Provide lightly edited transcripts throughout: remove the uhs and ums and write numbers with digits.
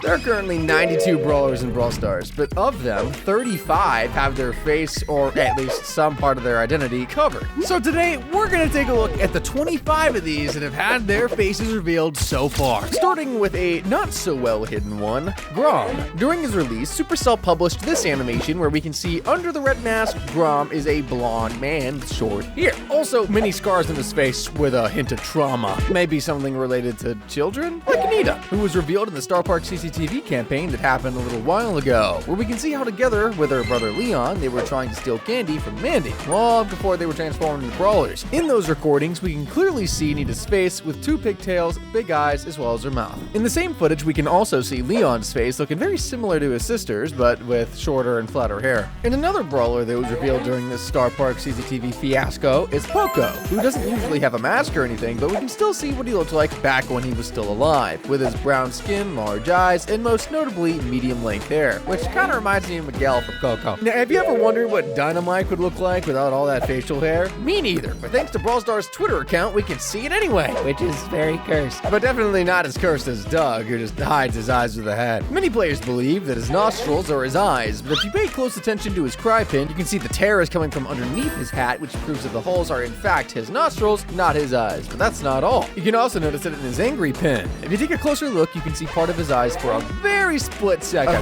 There are currently 92 brawlers in Brawl Stars, but of them, 35 have their face, or at least some part of their identity, covered. So today, we're gonna take a look at the 25 of these that have had their faces revealed so far. Starting with a not so well hidden one, Grom. During his release, Supercell published this animation where we can see under the red mask, Grom is a blonde man with short hair. Also, many scars in his face with a hint of trauma. Maybe something related to children? Like Nita, who was revealed in the Star Park CCTV campaign that happened a little while ago, where we can see how together with her brother Leon, they were trying to steal candy from Mandy, long before they were transformed into brawlers. In those recordings, we can clearly see Nita's face with two pigtails, big eyes, as well as her mouth. In the same footage, we can also see Leon's face looking very similar to his sister's, but with shorter and flatter hair. And another brawler that was revealed during this Star Park CCTV fiasco is Poco, who doesn't usually have a mask or anything, but we can still see what he looked like back when he was still alive, with his brown skin, large eyes, and most notably medium-length hair, which kind of reminds me of Miguel from Coco. Now, have you ever wondered what Dynamite would look like without all that facial hair? Me neither, but thanks to Brawl Stars' Twitter account, we can see it anyway, which is very cursed. But definitely not as cursed as Doug, who just hides his eyes with a hat. Many players believe that his nostrils are his eyes, but if you pay close attention to his cry pin, you can see the tear is coming from underneath his hat, which proves that the holes are in fact his nostrils, not his eyes. But that's not all. You can also notice it in his angry pin. If you take a closer look, you can see part of his eyes for a very split second.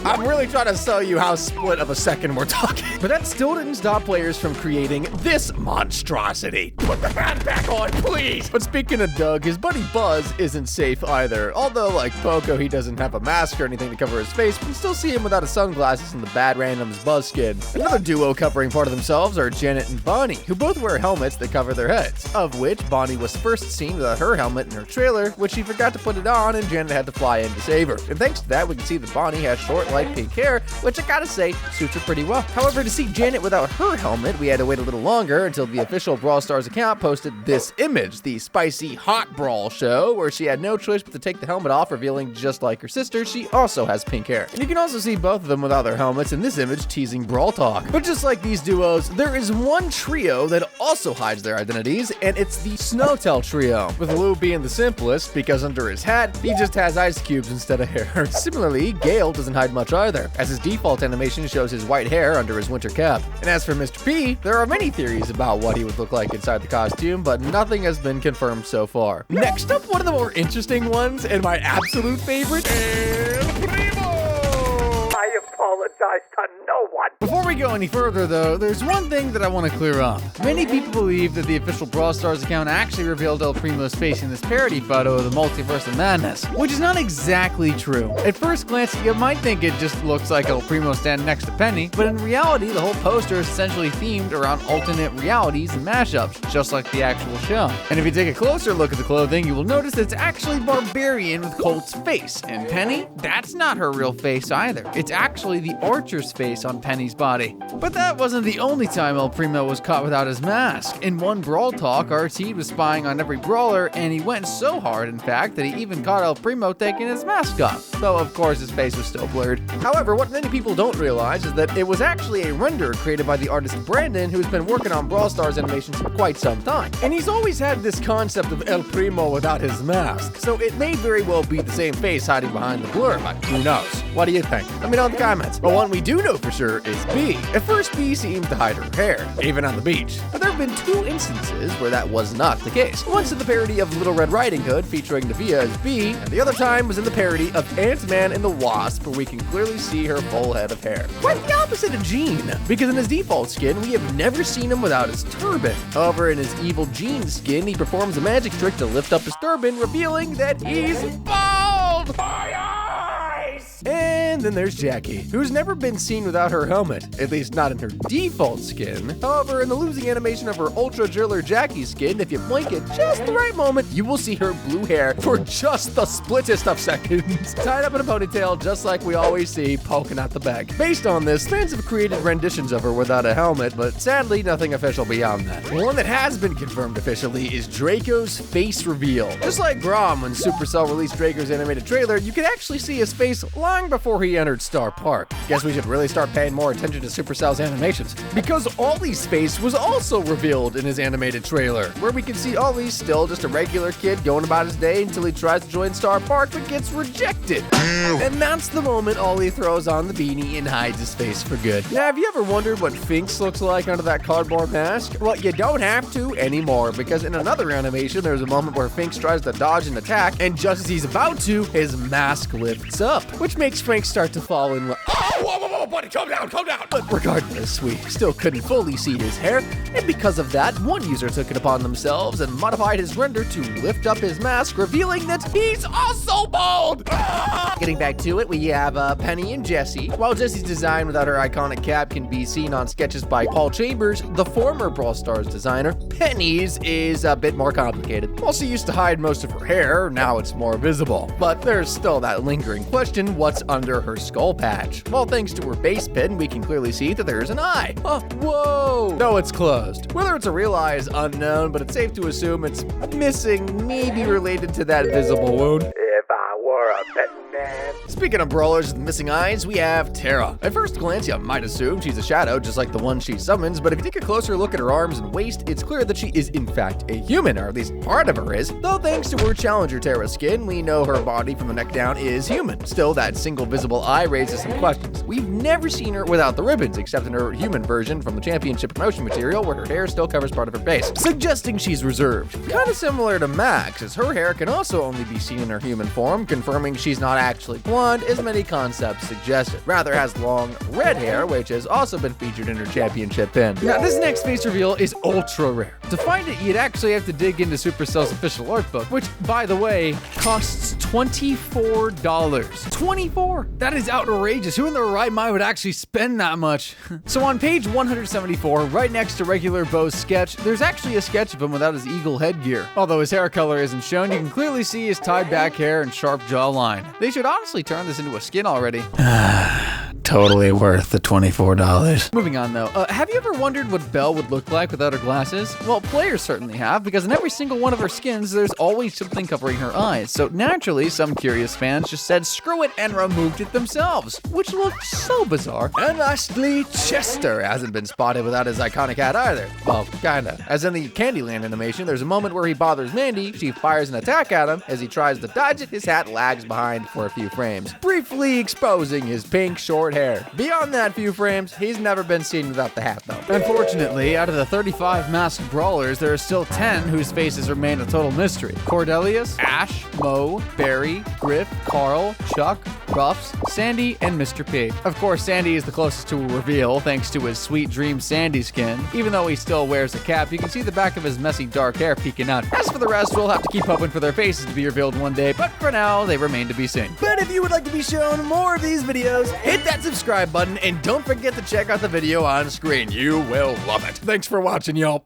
I'm really trying to sell you how split of a second we're talking. But that still didn't stop players from creating this monstrosity. Put the hat back on, please! But speaking of Doug, his buddy Buzz isn't safe either. Although, like Poco, he doesn't have a mask or anything to cover his face, we can still see him without his sunglasses and the bad randoms Buzz skin. Another duo covering part of themselves are Janet and Bonnie, who both wear helmets that cover their heads, of which Bonnie was first seen without her helmet in her trailer, which she forgot to put it on and Janet had to fly in to save her. And thanks to that, we can see that Bonnie has short, light pink hair, which I gotta say, suits her pretty well. However, to see Janet without her helmet, we had to wait a little longer until the official Brawl Stars account posted this image, the spicy hot brawl show, where she had no choice but to take the helmet off, revealing just like her sister, she also has pink hair. And you can also see both of them without their helmets in this image teasing Brawl Talk. But just like these duos, there is one trio that also hides their identities, and it's the Snowtail trio, with Lou being the simplest because under his hat, he just has ice cubes instead of hair. Similarly, Gale doesn't hide much either, as his default animation shows his white hair under his winter cap. And as for Mr. P, there are many theories about what he would look like inside the costume, but nothing has been confirmed so far. Next up, one of the more interesting ones, and my absolute favorite, Primo! I apologize to no one. Before we go any further though, there's one thing that I want to clear up. Many people believe that the official Brawl Stars account actually revealed El Primo's face in this parody photo of the Multiverse of Madness, which is not exactly true. At first glance, you might think it just looks like El Primo standing next to Penny, but in reality, the whole poster is essentially themed around alternate realities and mashups, just like the actual show. And if you take a closer look at the clothing, you will notice it's actually Barbarian with Colt's face, and Penny, that's not her real face either. It's actually the Archer's face on Penny's body. But that wasn't the only time El Primo was caught without his mask. In one Brawl Talk, RT was spying on every brawler, and he went so hard, in fact, that he even caught El Primo taking his mask off. Though, of course, his face was still blurred. However, what many people don't realize is that it was actually a render created by the artist Brandon, who's been working on Brawl Stars animations for quite some time. And he's always had this concept of El Primo without his mask, so it may very well be the same face hiding behind the blur, but who knows? What do you think? Let me know in the comments. But one we do know for sure is B. At first, B seemed to hide her hair, even on the beach. But there have been two instances where that was not the case. Once in the parody of Little Red Riding Hood featuring Navia as B, and the other time was in the parody of Ant-Man and the Wasp, where we can clearly see her full head of hair. Quite the opposite of Gene, because in his default skin, we have never seen him without his turban. However, in his evil Gene skin, he performs a magic trick to lift up his turban, revealing that he's bald! And then there's Jackie, who's never been seen without her helmet, at least not in her default skin. However, in the losing animation of her Ultra Driller Jackie skin, if you blink at just the right moment, you will see her blue hair for just the splittest of seconds, tied up in a ponytail just like we always see poking out the back. Based on this, fans have created renditions of her without a helmet, but sadly nothing official beyond that. One that has been confirmed officially is Draco's face reveal. Just like Grom, when Supercell released Draco's animated trailer, you can actually see his face long before he he entered Star Park. Guess we should really start paying more attention to Supercell's animations, because Ollie's face was also revealed in his animated trailer, where we can see Ollie still just a regular kid going about his day until he tries to join Star Park but gets rejected. And that's the moment Ollie throws on the beanie and hides his face for good. Now, have you ever wondered what Finks looks like under that cardboard mask? Well, you don't have to anymore, because in another animation, there's a moment where Finks tries to dodge an attack, and just as he's about to, his mask lifts up, which makes Finks start to fall in love. Oh, whoa, buddy, calm down. But regardless, we still couldn't fully see his hair, and because of that, one user took it upon themselves and modified his render to lift up his mask, revealing that he's also bald! Getting back to it, we have Penny and Jessie. While Jessie's design without her iconic cap can be seen on sketches by Paul Chambers, the former Brawl Stars designer, Penny's is a bit more complicated. While she used to hide most of her hair, now it's more visible. But there's still that lingering question, what's under her skull patch? Well, thanks to her base pin, we can clearly see that there's an eye. Oh, whoa! No, it's closed. Whether it's a real eye is unknown, but it's safe to assume it's missing, maybe related to that visible wound. If I were a pet man. Speaking of brawlers with missing eyes, we have Tara. At first glance, you might assume she's a shadow, just like the one she summons, but if you take a closer look at her arms and waist, it's clear that she is in fact a human, or at least part of her is. Though thanks to her Challenger Tara skin, we know her body from the neck down is human. Still, that single visible eye raises some questions. We've never seen her without the ribbons, except in her human version from the championship promotion material, where her hair still covers part of her face, suggesting she's reserved. Kind of similar to Max, as her hair can also only be seen in her human form, confirming she's not actually blonde, as many concepts suggested. Rather has long red hair, which has also been featured in her championship pin. Now, this next face reveal is ultra rare. To find it, you'd actually have to dig into Supercell's official art book, which, by the way, costs $24. 24? That is outrageous. Who in their right mind would actually spend that much? So on page 174, right next to regular Bo's sketch, there's actually a sketch of him without his eagle headgear. Although his hair color isn't shown, you can clearly see his tied back hair and sharp jawline. They should honestly turn this into a skin already. Totally worth the $24. Moving on though, have you ever wondered what Belle would look like without her glasses? Well, players certainly have, because in every single one of her skins, there's always something covering her eyes. So naturally, some curious fans just said screw it and removed it themselves, which looked so bizarre. And lastly, Chester hasn't been spotted without his iconic hat either. Well, kinda. As in the Candyland animation, there's a moment where he bothers Mandy, she fires an attack at him. As he tries to dodge it, his hat lags behind for a few frames, briefly exposing his pink short hair. Beyond that few frames, he's never been seen without the hat though. Unfortunately, out of the 35 masked brawlers, there are still 10 whose faces remain a total mystery. Cordelius, Ash, Mo, Barry, Griff, Carl, Chuck, Ruffs, Sandy, and Mr. P. Of course, Sandy is the closest to a reveal thanks to his Sweet Dream Sandy skin. Even though he still wears a cap, you can see the back of his messy dark hair peeking out. As for the rest, we'll have to keep hoping for their faces to be revealed one day, but for now, they remain to be seen. But if you would like to be shown more of these videos, hit that subscribe button and don't forget to check out the video on screen. You will love it. Thanks for watching, y'all.